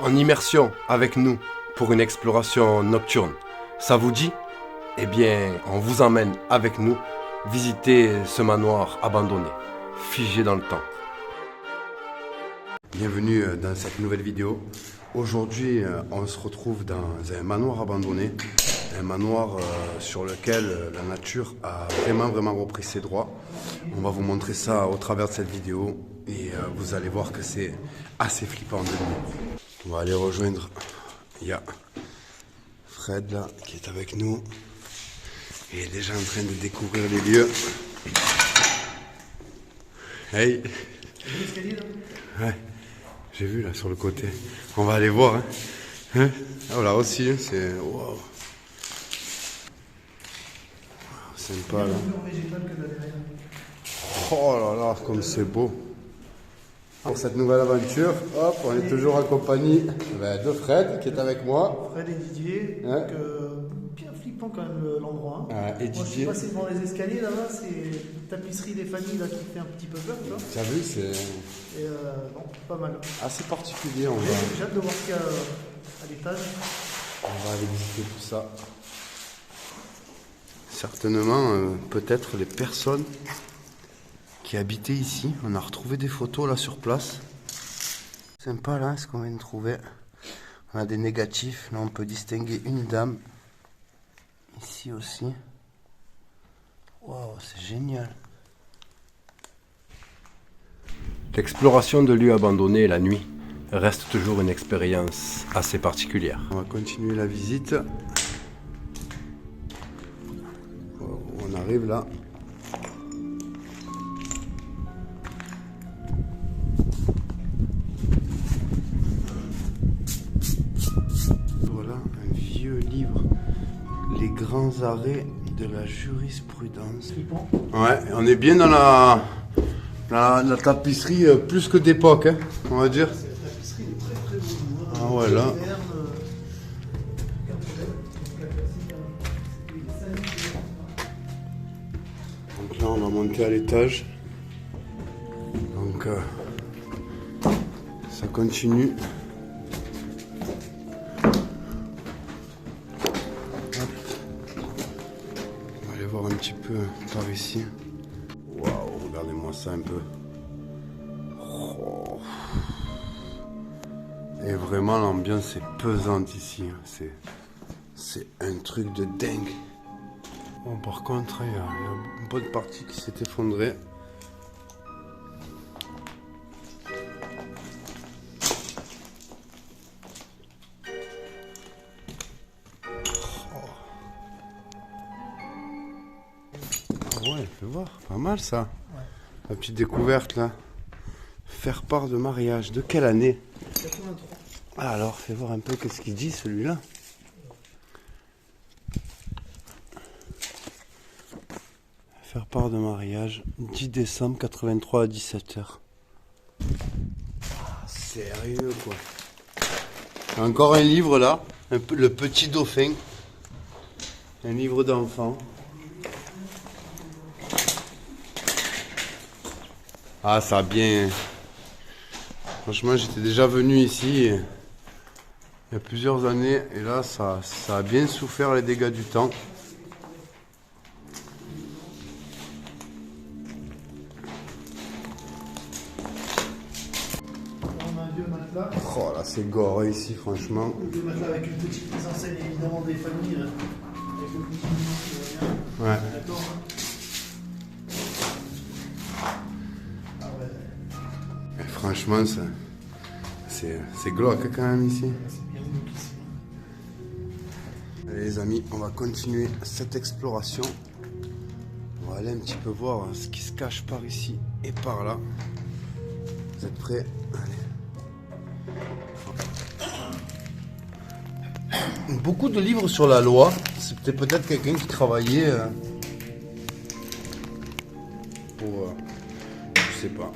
en immersion avec nous pour une exploration nocturne. Ça vous dit? Eh bien, on vous emmène avec nous visiter ce manoir abandonné, figé dans le temps. Bienvenue dans cette nouvelle vidéo. Aujourd'hui, on se retrouve dans un manoir abandonné, un manoir sur lequel la nature a vraiment repris ses droits. On va vous montrer ça au travers de cette vidéo et vous allez voir que c'est assez flippant de nuit. On va aller rejoindre, il y a Fred là qui est avec nous. Il est déjà en train de découvrir les lieux. Hey! Ouais, j'ai vu là sur le côté. On va aller voir. Hein? Oh là aussi, c'est. Wow. Sympa là. Oh là là, comme c'est beau. Pour cette nouvelle aventure, hop, on est toujours en compagnie de Fred qui est avec moi. Fred et Didier, hein? Donc, bien flippant quand même l'endroit. Hein. Et moi je suis passé devant les escaliers là-bas, c'est tapisserie des familles là qui fait un petit peu peur, tu vois. Tu as vu, c'est. Et bon, pas mal. Assez particulier, on va. J'ai hâte de voir ce qu'il y a à l'étage. On va aller visiter tout ça. Certainement, peut-être les personnes qui habitaient ici. On a retrouvé des photos là sur place. Sympa là, ce qu'on vient de trouver. On a des négatifs. Là, on peut distinguer une dame. Ici aussi. Waouh, c'est génial. L'exploration de lieux abandonnés la nuit reste toujours une expérience assez particulière. On va continuer la visite. On arrive là. Voilà un vieux livre, Les grands arrêts de la jurisprudence. Ouais, on est bien dans la tapisserie plus que d'époque, hein, on va dire. Cette tapisserie est très beau. Ah ouais, là. Donc là, on va monter à l'étage. Donc ça continue. On va aller voir un petit peu par ici. Waouh, regardez-moi ça un peu. Oh. Et vraiment, l'ambiance est pesante ici. C'est un truc de dingue. Bon, par contre, il y a une bonne partie qui s'est effondrée. Ouais, fais voir, pas mal ça. Ouais. La petite découverte là. Faire part de mariage. De quelle année? 83. Ah, alors, fais voir un peu qu'est-ce qu'il dit celui-là. Faire part de mariage, 10 décembre 83 à 17h. Ah, sérieux quoi. Encore un livre là, Le Petit Dauphin. Un livre d'enfant. Ah, ça a bien... Franchement, j'étais déjà venu ici il y a plusieurs années et là, ça a bien souffert les dégâts du temps. On a un vieux matelas. Oh là, c'est gore ici, franchement. Un vieux matelas avec une petite mise en scène évidemment des familles. Avec le petit qui va bien. Ouais. D'accord. Ah ouais. Et franchement, c'est glauque quand même ici. C'est bien glauque ici. Allez les amis, on va continuer cette exploration. On va aller un petit peu voir ce qui se cache par ici et par là. Vous êtes prêts? Allez. Beaucoup de livres sur la loi. C'était peut-être quelqu'un qui travaillait pour... je sais pas.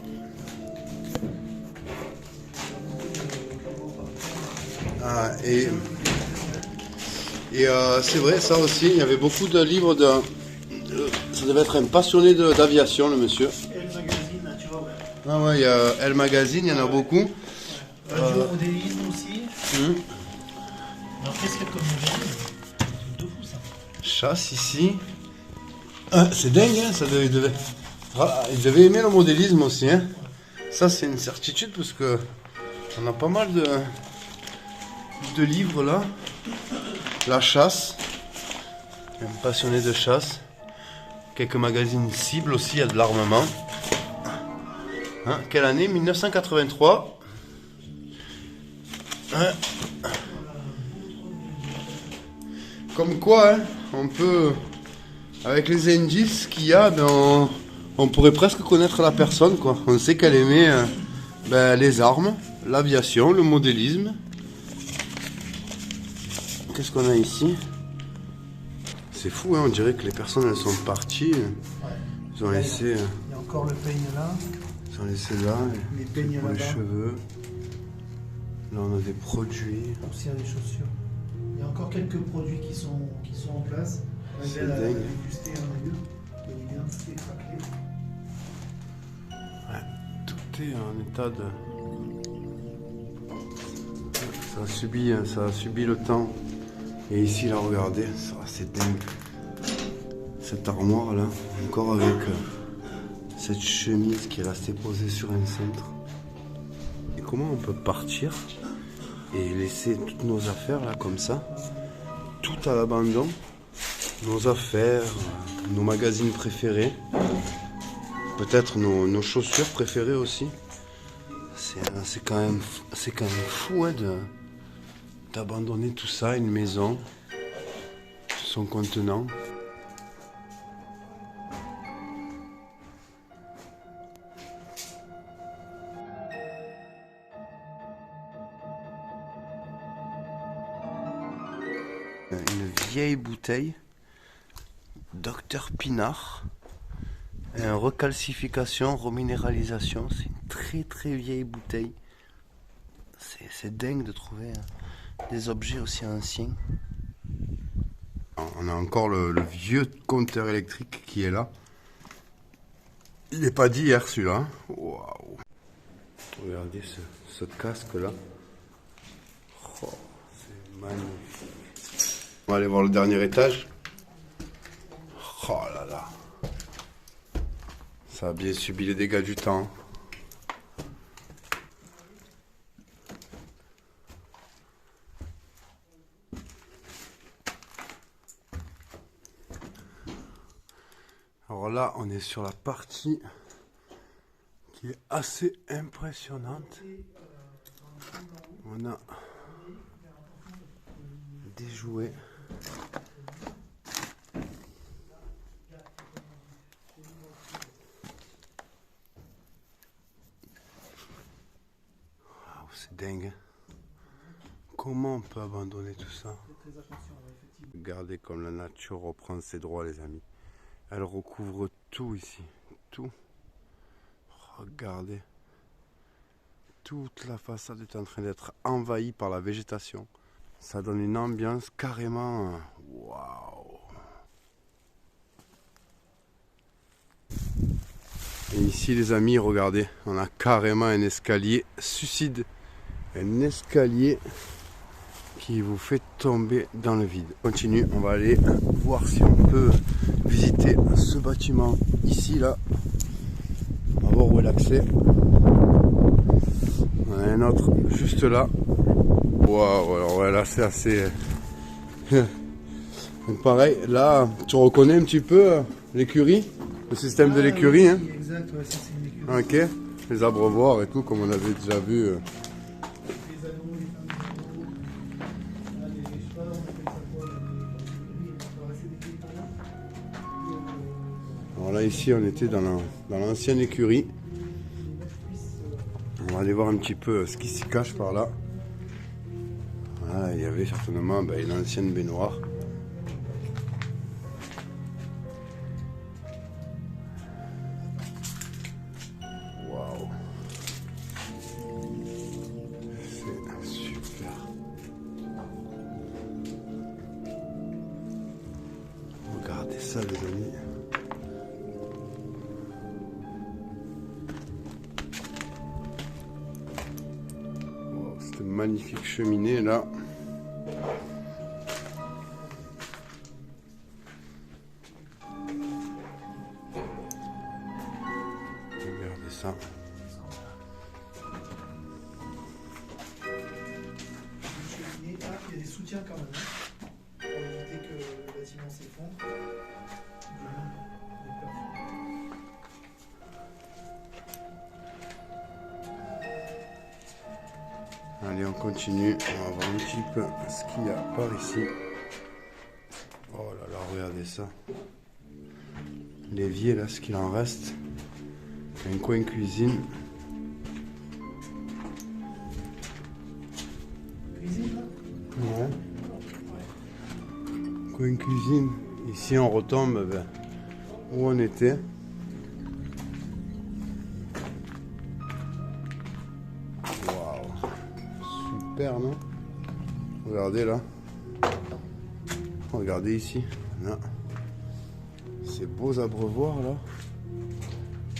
Ah, et c'est vrai, ça aussi, il y avait beaucoup de livres de... Ça devait être un passionné d'aviation, le monsieur. Elle magazine, tu vois, ouais. Ah ouais, il y a Elle Magazine, il y en a beaucoup. Du modélisme aussi. Alors qu'est-ce qu'il y a comme modèle? C'est de fou ça. Chasse ici. C'est dingue, hein, ça devait... Voilà, il devait aimer le modélisme aussi. Hein. Ça, c'est une certitude parce que on a pas mal de livres là. La chasse. Un passionné de chasse. Quelques magazines cibles aussi, il y a de l'armement. Hein, quelle année? 1983. Hein. Comme quoi, hein, on peut, avec les indices qu'il y a, ben on pourrait presque connaître la personne, quoi. On sait qu'elle aimait les armes, l'aviation, le modélisme. Qu'est-ce qu'on a ici? C'est fou, hein, on dirait que les personnes, elles sont parties. Ils ont laissé... Il y a encore le peigne là. Ils ont laissé là, les peignes pour les là-bas. cheveux. Là, on a des produits. Aussi, il y a des chaussures. Il y a encore quelques produits qui sont en place. C'est On va dingue. déguster un lieu. Il est bien tout est craquelé. Ouais, tout est en état de... Ça a subi le temps. Et ici, là, regardez, c'est dingue. Cette armoire, là, encore avec cette chemise qui est restée posée sur un cintre. Et comment on peut partir et laisser toutes nos affaires, là, comme ça, tout à l'abandon? Nos affaires, nos magazines préférés, peut-être nos chaussures préférées aussi. C'est quand même fou, hein, d'abandonner tout ça, une maison, son contenant. Une vieille bouteille, Docteur Pinard, recalcification, reminéralisation. C'est une très très vieille bouteille. C'est dingue de trouver des objets aussi anciens. On a encore le vieux compteur électrique qui est là. Il n'est pas d'hier celui-là. Waouh! Regardez ce casque là. Oh, c'est magnifique. On va aller voir le dernier étage. Oh là là. Ça a bien subi les dégâts du temps. Alors là, on est sur la partie qui est assez impressionnante. On a des jouets. Wow, c'est dingue. Comment on peut abandonner tout ça? Regardez comme la nature reprend ses droits, les amis. Elle recouvre tout ici, tout. Regardez. Toute la façade est en train d'être envahie par la végétation. Ça donne une ambiance carrément... Waouh! Et ici, les amis, regardez, on a carrément un escalier suicide. Un escalier qui vous fait tomber dans le vide. Continue, on va aller voir si on peut visiter ce bâtiment ici, là. On va voir où est l'accès. On a un autre juste là. Waouh, alors ouais, là c'est assez... Donc pareil, là, tu reconnais un petit peu l'écurie, le système de l'écurie, hein? Exact, ouais, ça c'est une écurie. Ok, les abreuvoirs et tout, comme on avait déjà vu. Alors là, ici, on était dans l'ancienne écurie. On va aller voir un petit peu ce qui s'y cache par là. Voilà, il y avait certainement une ancienne baignoire. Waouh! C'est super. Regardez ça, les amis. magnifique cheminée là. Regardez ça. Il y a des soutiens quand même, hein, pour éviter que le bâtiment s'effondre. Allez, on continue. On va voir un petit peu ce qu'il y a par ici. Oh là là, regardez ça. L'évier là, ce qu'il en reste. Un coin cuisine. Cuisine là? Ouais. Coin cuisine. Ici, on retombe où on était. Super, non? Regardez là. Regardez ici. Là. Ces beaux abreuvoirs là.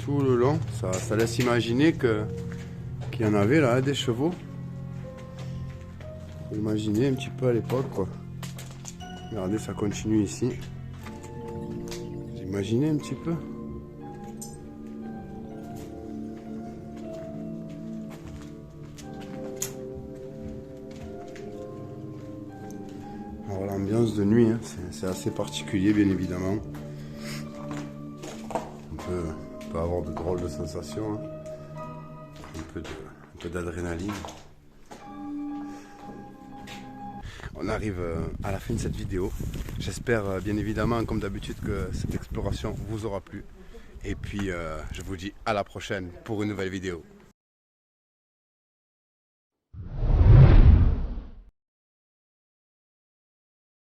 Tout le long. Ça laisse imaginer qu'il y en avait là, des chevaux. Faut imaginer un petit peu à l'époque quoi. Regardez, ça continue ici. Vous imaginez un petit peu? Alors l'ambiance de nuit, hein, c'est assez particulier bien évidemment. On peut avoir de drôles de sensations, hein. Un peu d'adrénaline. On arrive à la fin de cette vidéo. J'espère bien évidemment comme d'habitude que cette exploration vous aura plu. Et puis je vous dis à la prochaine pour une nouvelle vidéo.